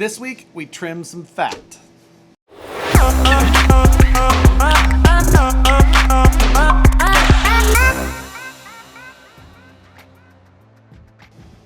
This week, we trim some fat.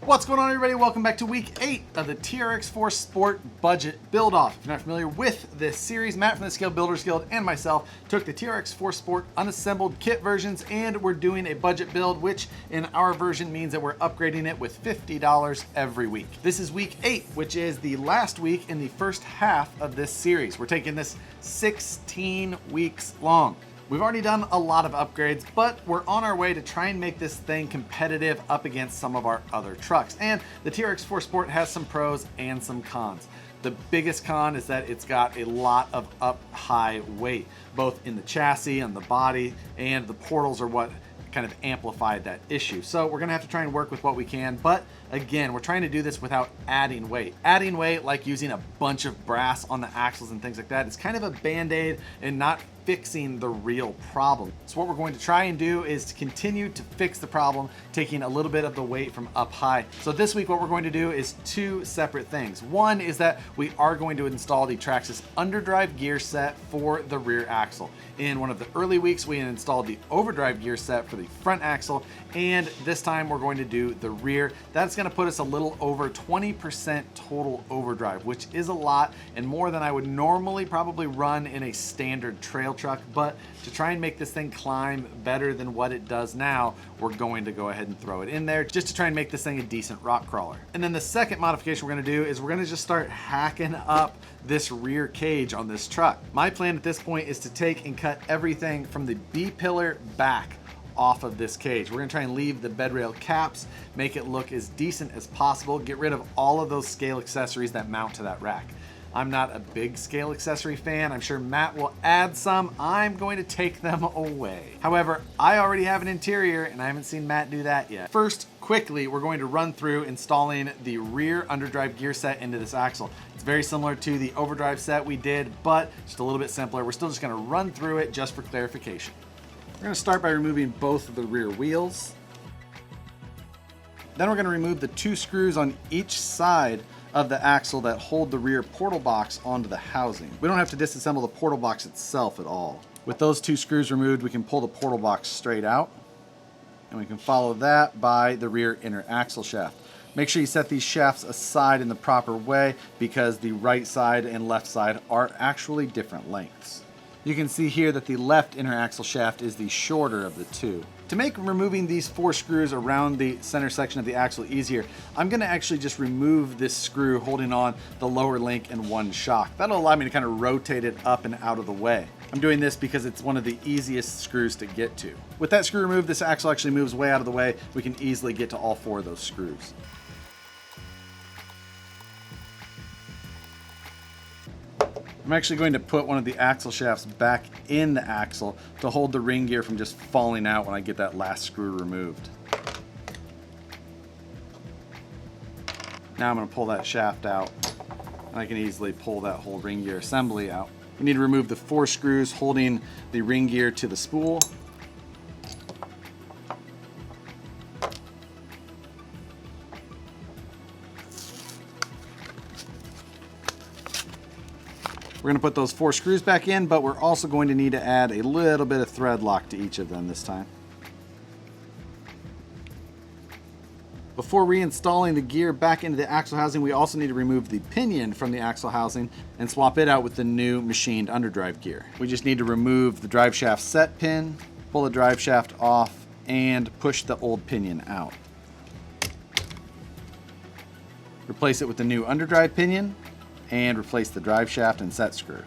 What's going on, everybody? Welcome back to week 8 of the TRX-4 Sport Budget Build-Off. If you're not familiar with this series, Matt from the Scale Builders Guild and myself took the TRX-4 Sport unassembled kit versions, and we're doing a budget build, which in our version means that we're upgrading it with $50 every week. This is week 8, which is the last week in the first half of this series. We're taking this 16 weeks long. We've already done a lot of upgrades, but we're on our way to try and make this thing competitive up against some of our other trucks. And the TRX-4 Sport has some pros and some cons. The biggest con is that it's got a lot of up-high weight, both in the chassis and the body, and the portals are what kind of amplified that issue. So we're gonna have to try and work with what we can, but again, we're trying to do this without adding weight. Adding weight, like using a bunch of brass on the axles and things like that, is kind of a band-aid and not fixing the real problem. So what we're going to try and do is to continue to fix the problem, taking a little bit of the weight from up high. So this week what we're going to do is two separate things. One is that we are going to install the Traxxas underdrive gear set for the rear axle. In one of the early weeks, we installed the overdrive gear set for the front axle, and this time we're going to do the rear. That's going to put us a little over 20% total overdrive, which is a lot and more than I would normally probably run in a standard trail truck, but to try and make this thing climb better than what it does now, we're going to go ahead and throw it in there just to try and make this thing a decent rock crawler. And then the second modification we're going to do is we're going to just start hacking up this rear cage on this truck. My plan at this point is to take and cut everything from the B-pillar back off of this cage. We're gonna try and leave the bed rail caps, make it look as decent as possible, get rid of all of those scale accessories that mount to that rack. I'm not a big scale accessory fan. I'm sure Matt will add some. I'm going to take them away. However, I already have an interior and I haven't seen Matt do that yet. First, quickly, we're going to run through installing the rear underdrive gear set into this axle. It's very similar to the overdrive set we did, but just a little bit simpler. We're still just gonna run through it just for clarification. We're going to start by removing both of the rear wheels. Then we're going to remove the two screws on each side of the axle that hold the rear portal box onto the housing. We don't have to disassemble the portal box itself at all. With those two screws removed, we can pull the portal box straight out, and we can follow that by the rear inner axle shaft. Make sure you set these shafts aside in the proper way because the right side and left side are actually different lengths. You can see here that the left inner axle shaft is the shorter of the two. To make removing these 4 screws around the center section of the axle easier, I'm going to actually just remove this screw holding on the lower link and one shock. That'll allow me to kind of rotate it up and out of the way. I'm doing this because it's one of the easiest screws to get to. With that screw removed, this axle actually moves way out of the way. We can easily get to all 4 of those screws. I'm actually going to put one of the axle shafts back in the axle to hold the ring gear from just falling out when I get that last screw removed. Now I'm going to pull that shaft out, and I can easily pull that whole ring gear assembly out. We need to remove the 4 screws holding the ring gear to the spool. We're going to put those 4 screws back in, but we're also going to need to add a little bit of thread lock to each of them this time. Before reinstalling the gear back into the axle housing, we also need to remove the pinion from the axle housing and swap it out with the new machined underdrive gear. We just need to remove the drive shaft set pin, pull the drive shaft off, and push the old pinion out. Replace it with the new underdrive pinion, and replace the drive shaft and set screw.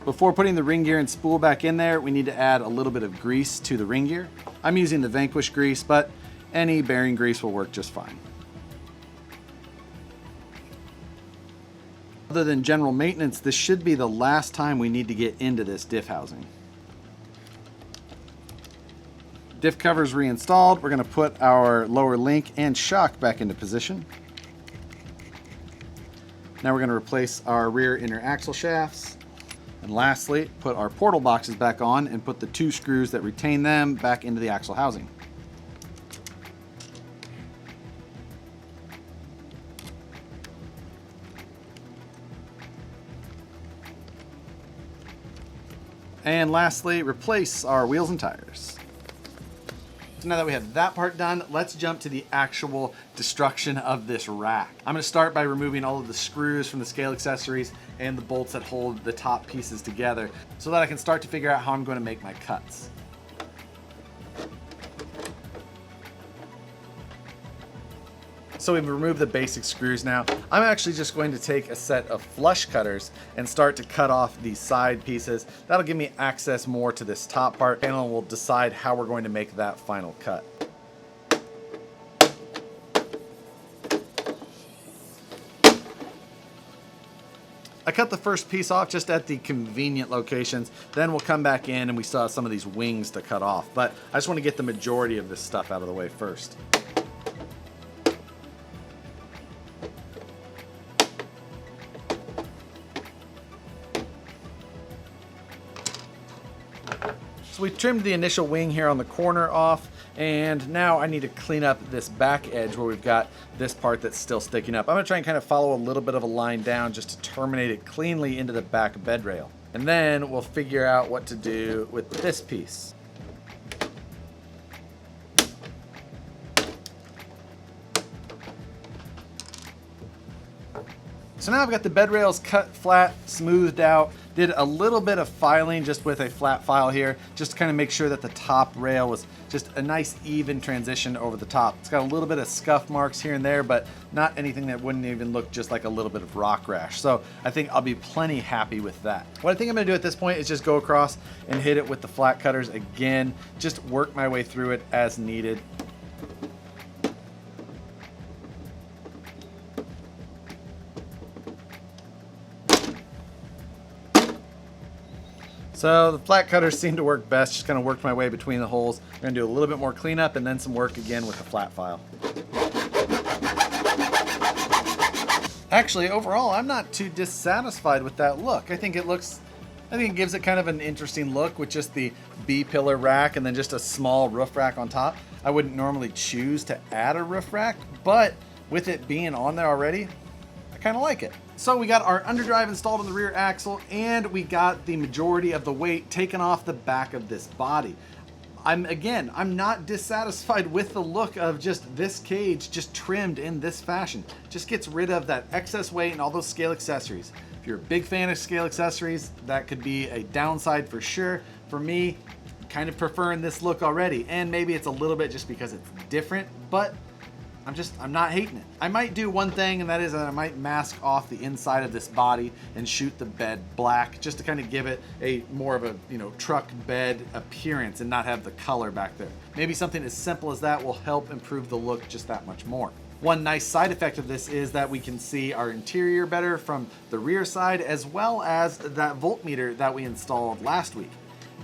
Before putting the ring gear and spool back in there, we need to add a little bit of grease to the ring gear. I'm using the Vanquish grease, but any bearing grease will work just fine. Other than general maintenance, this should be the last time we need to get into this diff housing. Diff covers reinstalled. We're going to put our lower link and shock back into position. Now we're going to replace our rear inner axle shafts. And lastly, put our portal boxes back on and put the 2 screws that retain them back into the axle housing. And lastly, replace our wheels and tires. So now that we have that part done, let's jump to the actual destruction of this rack. I'm gonna start by removing all of the screws from the scale accessories and the bolts that hold the top pieces together so that I can start to figure out how I'm going to make my cuts. So we've removed the basic screws now. I'm actually just going to take a set of flush cutters and start to cut off these side pieces. That'll give me access more to this top part, and we'll decide how we're going to make that final cut. I cut the first piece off just at the convenient locations. Then we'll come back in and we still have some of these wings to cut off. But I just want to get the majority of this stuff out of the way first. So we trimmed the initial wing here on the corner off, and now I need to clean up this back edge where we've got this part that's still sticking up. I'm gonna try and kind of follow a little bit of a line down just to terminate it cleanly into the back bed rail. And then we'll figure out what to do with this piece. So now I've got the bed rails cut flat, smoothed out, did a little bit of filing just with a flat file here, just to kind of make sure that the top rail was just a nice even transition over the top. It's got a little bit of scuff marks here and there, but not anything that wouldn't even look just like a little bit of rock rash. So I think I'll be plenty happy with that. What I think I'm gonna do at this point is just go across and hit it with the flat cutters again, just work my way through it as needed. So the flat cutters seem to work best, just kind of worked my way between the holes. I'm gonna do a little bit more cleanup and then some work again with the flat file. Actually, overall, I'm not too dissatisfied with that look. I think it gives it kind of an interesting look with just the B-pillar rack and then just a small roof rack on top. I wouldn't normally choose to add a roof rack, but with it being on there already, I kind of like it. So we got our underdrive installed on the rear axle, and we got the majority of the weight taken off the back of this body. I'm not dissatisfied with the look of just this cage just trimmed in this fashion. Just gets rid of that excess weight and all those scale accessories. If you're a big fan of scale accessories, that could be a downside for sure. For me, kind of preferring this look already, and maybe it's a little bit just because it's different, but I'm not hating it. I might do one thing, and that is that I might mask off the inside of this body and shoot the bed black just to kind of give it a more of a, truck bed appearance and not have the color back there. Maybe something as simple as that will help improve the look just that much more. One nice side effect of this is that we can see our interior better from the rear side, as well as that voltmeter that we installed last week.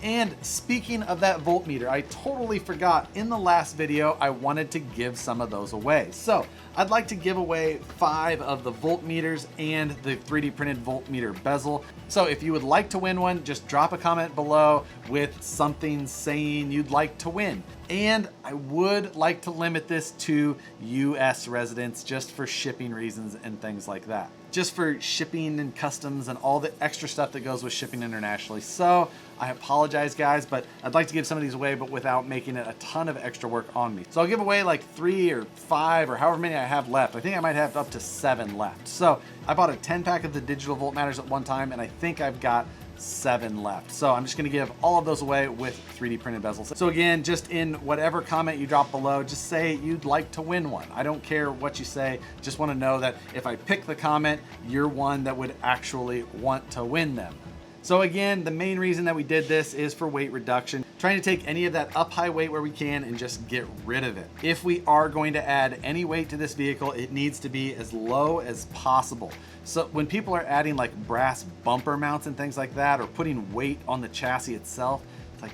And speaking of that voltmeter, I totally forgot in the last video I wanted to give some of those away. So I'd like to give away 5 of the voltmeters and the 3D printed voltmeter bezel. So if you would like to win one, just drop a comment below with something saying you'd like to win. And I would like to limit this to US residents just for shipping reasons and things like that. Just for shipping and customs and all the extra stuff that goes with shipping internationally. So I apologize guys, but I'd like to give some of these away, but without making it a ton of extra work on me. So I'll give away like 3 or 5 or however many I have left. I think I might have up to 7 left. So I bought a 10-pack of the digital voltmeters at one time, and I think I've got 7 left. So I'm just gonna give all of those away with 3D printed bezels. So again, just in whatever comment you drop below, just say you'd like to win one. I don't care what you say, just wanna know that if I pick the comment, you're one that would actually want to win them. So again, the main reason that we did this is for weight reduction, trying to take any of that up high weight where we can and just get rid of it. If we are going to add any weight to this vehicle, it needs to be as low as possible. So when people are adding like brass bumper mounts and things like that, or putting weight on the chassis itself, it's like,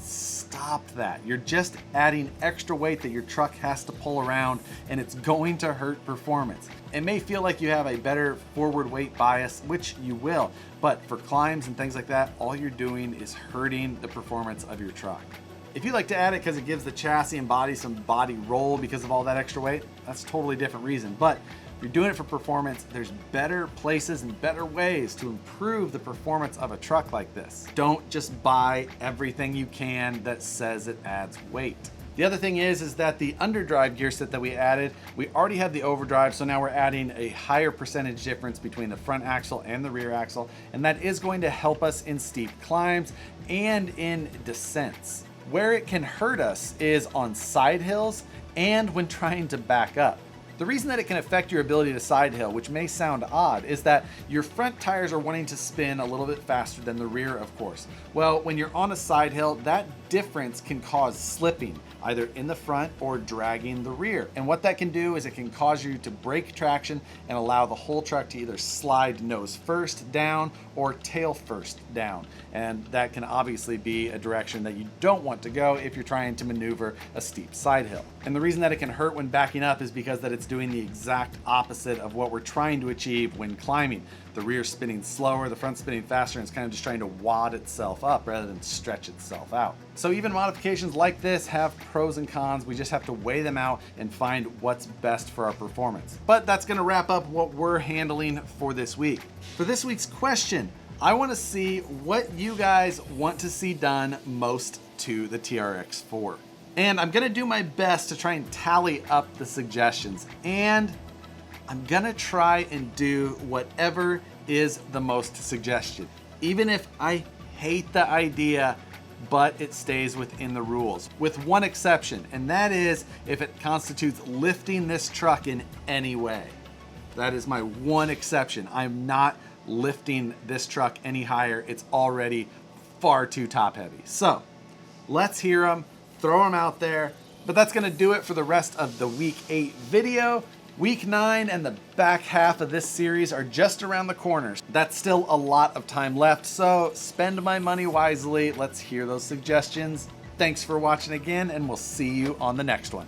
stop that. You're just adding extra weight that your truck has to pull around, and it's going to hurt performance. It may feel like you have a better forward weight bias, which you will, but for climbs and things like that, all you're doing is hurting the performance of your truck. If you like to add it because it gives the chassis and body some body roll because of all that extra weight, that's a totally different reason. But you're doing it for performance, there's better places and better ways to improve the performance of a truck like this. Don't just buy everything you can that says it adds weight. The other thing is that the underdrive gear set that we added, we already have the overdrive, so now we're adding a higher percentage difference between the front axle and the rear axle, and that is going to help us in steep climbs and in descents. Where it can hurt us is on side hills and when trying to back up. The reason that it can affect your ability to side hill, which may sound odd, is that your front tires are wanting to spin a little bit faster than the rear, of course. Well, when you're on a side hill, that difference can cause slipping, either in the front or dragging the rear. And what that can do is it can cause you to break traction and allow the whole truck to either slide nose first down or tail first down. And that can obviously be a direction that you don't want to go if you're trying to maneuver a steep side hill. And the reason that it can hurt when backing up is because that it's doing the exact opposite of what we're trying to achieve when climbing. The rear spinning slower, the front spinning faster, and it's kind of just trying to wad itself up rather than stretch itself out. So even modifications like this have pros and cons. We just have to weigh them out and find what's best for our performance. But that's gonna wrap up what we're handling for this week. For this week's question, I wanna see what you guys want to see done most to the TRX-4. And I'm gonna do my best to try and tally up the suggestions. And I'm gonna try and do whatever is the most suggested. Even if I hate the idea, but it stays within the rules. With one exception, and that is if it constitutes lifting this truck in any way. That is my one exception. I'm not lifting this truck any higher. It's already far too top heavy. So let's hear them, throw them out there. But that's gonna do it for the rest of the week 8 video. Week 9 and the back half of this series are just around the corners. That's still a lot of time left, so spend my money wisely. Let's hear those suggestions. Thanks for watching again, and we'll see you on the next one.